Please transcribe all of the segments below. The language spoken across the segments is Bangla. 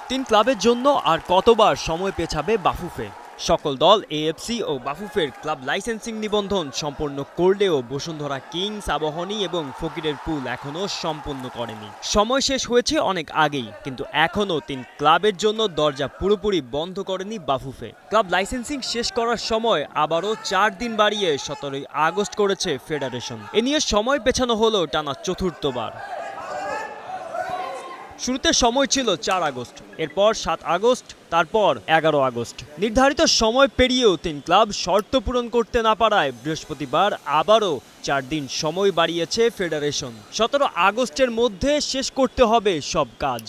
তিন ক্লাবের জন্য আর কতবার সময় পেছাবে বাফুফে? সকল দল এএফসি ও বাফুফের ক্লাব লাইসেন্সিং নিবন্ধন সম্পন্ন করলেও বসুন্ধরা কিংস, আবাহনী এবং ফকিরের পুল এখনও সম্পন্ন করেনি। সময় শেষ হয়েছে অনেক আগেই, কিন্তু এখনও তিন ক্লাবের জন্য দরজা পুরোপুরি বন্ধ করেনি বাফুফে। ক্লাব লাইসেন্সিং শেষ করার সময় আবারও 4 দিন বাড়িয়ে 17 আগস্ট করেছে ফেডারেশন। এ নিয়ে সময় পেছানো হলো টানা চতুর্থবার। শুরুতে সময় ছিল 4 আগস্ট, এরপর 7 আগস্ট, তারপর 11 আগস্ট। নির্ধারিত সময় পেরিয়েও তিন ক্লাব শর্ত পূরণ করতে না পারায় বৃহস্পতিবার আবারও 4 দিন সময় বাড়িয়েছে ফেডারেশন। 17 আগস্টের মধ্যে শেষ করতে হবে সব কাজ।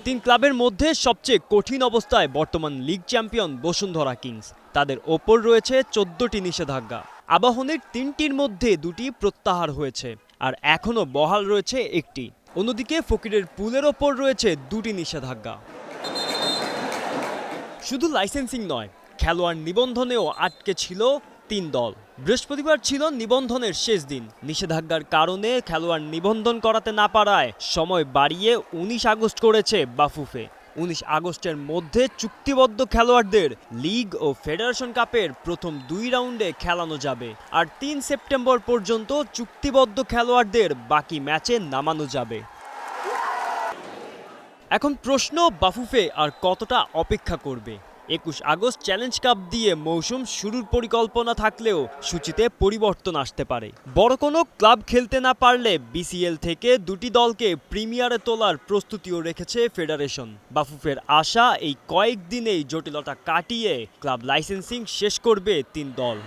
তিন ক্লাবের মধ্যে সবচেয়ে কঠিন অবস্থায় বর্তমান লিগ চ্যাম্পিয়ন বসুন্ধরা কিংস। তাদের ওপর রয়েছে 14টি নিষেধাজ্ঞা। আবাহনীর 3টির মধ্যে 2টি প্রত্যাহার হয়েছে, আর এখনও বহাল রয়েছে একটি। অন্যদিকে ফকিরের পুলের ওপর রয়েছে 2টি নিষেধাজ্ঞা। শুধু লাইসেন্সিং নয়, খেলোয়াড় নিবন্ধনেও আটকে ছিল 3 দল। বৃহস্পতিবার ছিল নিবন্ধনের শেষ দিন। নিষেধাজ্ঞার কারণে খেলোয়াড় নিবন্ধন করাতে না পারায় সময় বাড়িয়ে 19 আগস্ট করেছে বাফুফে। 19 আগস্টের মধ্যে চুক্তিবদ্ধ খেলোয়াড়দের লিগ ও ফেডারেশন কাপের প্রথম 2 রাউন্ডে খেলানো যাবে, আর 3 সেপ্টেম্বর পর্যন্ত চুক্তিবদ্ধ খেলোয়াড়দের বাকি ম্যাচে নামানো যাবে। এখন প্রশ্ন, বাফুফে আর কতটা অপেক্ষা করবে? 21 আগস্ট চ্যালেঞ্জ কাপ দিয়ে মৌসুম শুরুর পরিকল্পনা থাকলেও সূচিতে পরিবর্তন আসতে পারে। বড় কোনো ক্লাব খেলতে না পারলে বিসিএল থেকে 2টি দলকে প্রিমিয়ারে তোলার প্রস্তুতিও রেখেছে ফেডারেশন। বাফুফের আশা এই কয়েকদিনেই জটিলতা কাটিয়ে ক্লাব লাইসেন্সিং শেষ করবে 3 দল।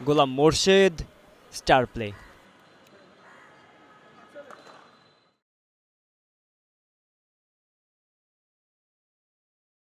গোলাম মোর্শেদ, স্টার প্লে।